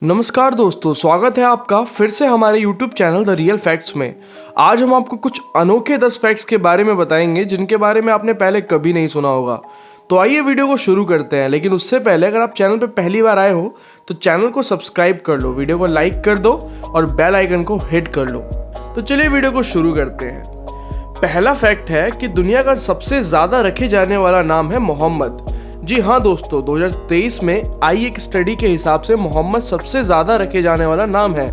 नमस्कार दोस्तों, स्वागत है आपका फिर से हमारे YouTube channel the real facts में। आज हम आपको कुछ अनोखे 10 फैक्ट्स के बारे में बताएंगे जिनके बारे में आपने पहले कभी नहीं सुना होगा। तो आइए वीडियो को शुरू करते हैं, लेकिन उससे पहले अगर आप चैनल पर पहली बार आए हो तो चैनल को सब्सक्राइब कर लो, वीडियो को लाइक कर दो और बेल आइकन को हिट कर लो। तो चलिए वीडियो को शुरू करते हैं। पहला फैक्ट है कि दुनिया का सबसे ज्यादा रखे जाने वाला नाम है मोहम्मद। जी हाँ दोस्तों, 2023 में आई एक स्टडी के हिसाब से मोहम्मद सबसे ज्यादा रखे जाने वाला नाम है।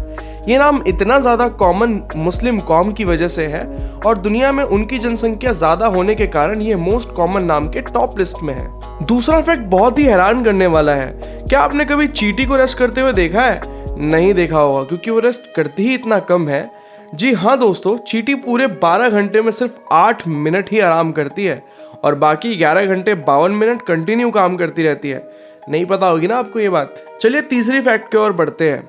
ये नाम इतना ज्यादा कॉमन मुस्लिम कौम की वजह से है और दुनिया में उनकी जनसंख्या ज्यादा होने के कारण ये मोस्ट कॉमन नाम के टॉप लिस्ट में है। दूसरा फैक्ट बहुत ही हैरान करने वाला है। क्या आपने कभी चींटी को रेस्ट करते हुए देखा है? नहीं देखा होगा, क्योंकि वो रेस्ट करती ही इतना कम है। जी हाँ दोस्तों, चींटी पूरे 12 घंटे में सिर्फ 8 मिनट ही आराम करती है और बाकी 11 घंटे 52 मिनट कंटिन्यू काम करती रहती है। नहीं पता होगी ना आपको ये बात। चलिए तीसरी फैक्ट की ओर बढ़ते हैं।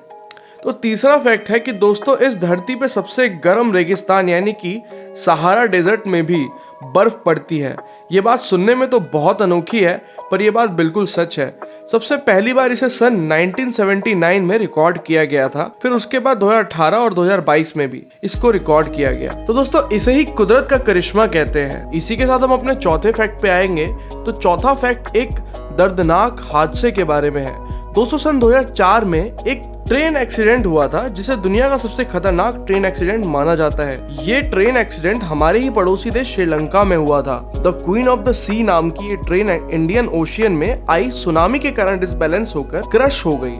तो तीसरा फैक्ट है कि दोस्तों इस धरती पे सबसे गर्म रेगिस्तान यानी कि सहारा डेजर्ट में भी बर्फ पड़ती है। ये बात सुनने में तो बहुत अनोखी है, पर यह बात बिल्कुल सच है। सबसे पहली बार इसे सन 1979 में रिकॉर्ड किया गया था, फिर उसके बाद 2018 और 2022 में भी इसको रिकॉर्ड किया गया। तो दोस्तों इसे ही कुदरत का करिश्मा कहते हैं। इसी के साथ हम अपने चौथे फैक्ट पे आएंगे। तो चौथा फैक्ट एक दर्दनाक हादसे के बारे में है। दोस्तों सन 2004 में एक ट्रेन एक्सीडेंट हुआ था जिसे दुनिया का सबसे खतरनाक ट्रेन एक्सीडेंट माना जाता है। ये ट्रेन एक्सीडेंट हमारे ही पड़ोसी देश श्रीलंका में हुआ था। द क्वीन ऑफ द सी नाम की ये ट्रेन इंडियन ओशियन में आई सुनामी के कारण डिसबैलेंस होकर क्रश हो गई,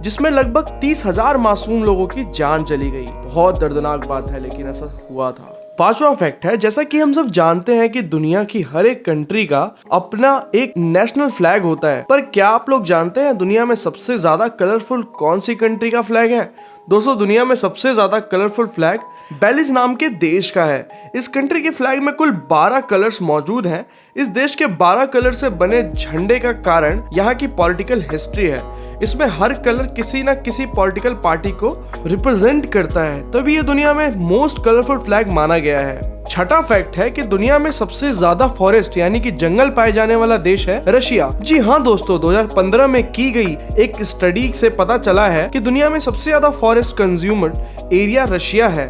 जिसमें लगभग 30,000 मासूम लोगों की जान चली गई। बहुत दर्दनाक बात है, लेकिन ऐसा हुआ था। पांचवा फैक्ट है, जैसा कि हम सब जानते हैं कि दुनिया की हर एक कंट्री का अपना एक नेशनल फ्लैग होता है, पर क्या आप लोग जानते हैं दुनिया में सबसे ज्यादा कलरफुल कौन सी कंट्री का फ्लैग है? दोस्तों दुनिया में सबसे ज्यादा कलरफुल फ्लैग बेलिज नाम के देश का है। इस कंट्री के फ्लैग में कुल 12 कलर्स मौजूद हैं। इस देश के 12 कलर से बने झंडे का कारण यहाँ की पॉलिटिकल हिस्ट्री है। इसमें हर कलर किसी न किसी पॉलिटिकल पार्टी को रिप्रेजेंट करता है, तभी ये दुनिया में मोस्ट कलरफुल फ्लैग माना गया है। छठा फैक्ट है कि दुनिया में सबसे ज्यादा फॉरेस्ट यानी कि जंगल पाए जाने वाला देश है रशिया। जी हाँ दोस्तों, 2015 में की गई एक स्टडी से पता चला है कि दुनिया में सबसे ज्यादा फॉरेस्ट कंज्यूमर एरिया रशिया है।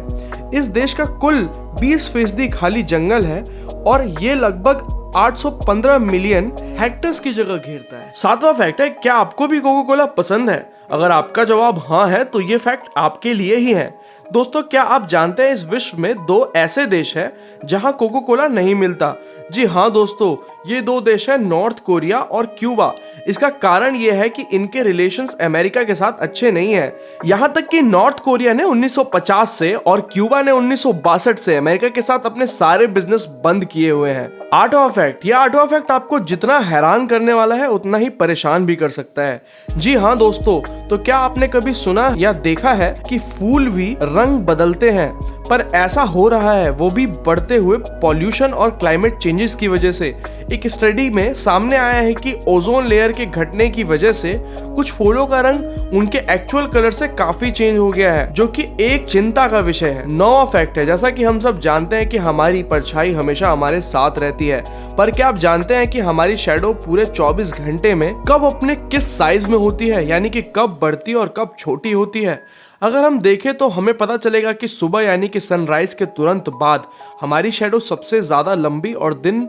इस देश का कुल 20% खाली जंगल है और ये लगभग 815 मिलियन हेक्टेयर्स की जगह घेरता है। सातवां फैक्ट है, क्या आपको भी कोको कोला पसंद है? अगर आपका जवाब हाँ है तो ये फैक्ट आपके लिए ही है। दोस्तों क्या आप जानते हैं इस विश्व में 2 ऐसे देश हैं जहां कोको कोला नहीं मिलता? जी हाँ दोस्तों, ये 2 देश हैं नॉर्थ कोरिया और क्यूबा। इसका कारण ये है कि इनके रिलेशंस अमेरिका के साथ अच्छे नहीं है। यहाँ तक कि नॉर्थ कोरिया ने 1950 से और क्यूबा ने 1962 से अमेरिका के साथ अपने सारे बिजनेस बंद किए हुए हैं। आठवां फैक्ट आपको जितना हैरान करने वाला है उतना ही परेशान भी कर सकता है। जी हाँ दोस्तों, तो क्या आपने कभी सुना या देखा है कि फूल भी रंग बदलते हैं? पर ऐसा हो रहा है वो भी बढ़ते हुए पॉल्यूशन और क्लाइमेट चेंजेस की वजह से। एक स्टडी में सामने आया है कि ओजोन लेयर के घटने की वजह से कुछ फूलों का रंग उनके एक्चुअल कलर से काफी चेंज हो गया है, जो कि एक चिंता का विषय है। 9वां फैक्ट है, जैसा कि हम सब जानते हैं कि हमारी परछाई हमेशा हमारे साथ रहती है, पर क्या आप जानते हैं कि हमारी शैडो पूरे 24 घंटे में कब अपने किस साइज में होती है, यानी कि कब बढ़ती और कब छोटी होती है? अगर हम देखें तो हमें पता चलेगा कि सुबह यानी कि सनराइज के तुरंत बाद हमारी शैडो सबसे ज्यादा लंबी और दिन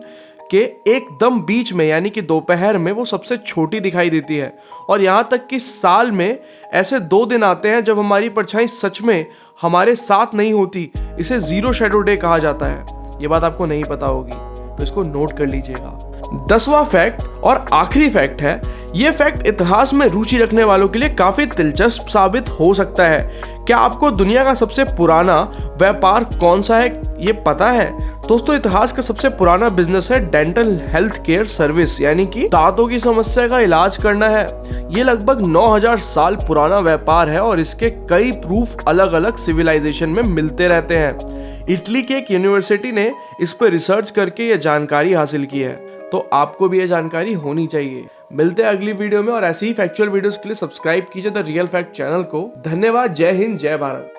के एकदम बीच में यानी कि दोपहर में वो सबसे छोटी दिखाई देती है। और यहाँ तक कि साल में ऐसे 2 दिन आते हैं जब हमारी परछाई सच में हमारे साथ नहीं होती। इसे जीरो शैडो डे कहा जाता है। ये बात आपको नहीं पता होगी, तो इसको नोट कर लीजिएगा। 10वां फैक्ट और आखिरी फैक्ट है, ये फैक्ट इतिहास में रुचि रखने वालों के लिए काफी दिलचस्प साबित हो सकता है। क्या आपको दुनिया का सबसे पुराना व्यापार कौन सा है ये पता है? दोस्तों इतिहास का सबसे पुराना बिजनेस है डेंटल हेल्थ केयर सर्विस, यानी कि दांतों की समस्या का इलाज करना है। ये लगभग 9000 साल पुराना व्यापार है और इसके कई प्रूफ अलग अलग सिविलाइजेशन में मिलते रहते हैं। इटली की एक यूनिवर्सिटी ने इस पर रिसर्च करके ये जानकारी हासिल की है, तो आपको भी ये जानकारी होनी चाहिए। मिलते हैं अगली वीडियो में और ऐसी ही फैक्चुअल वीडियोस के लिए सब्सक्राइब कीजिए द रियल फैक्ट चैनल को। धन्यवाद। जय हिंद, जय भारत।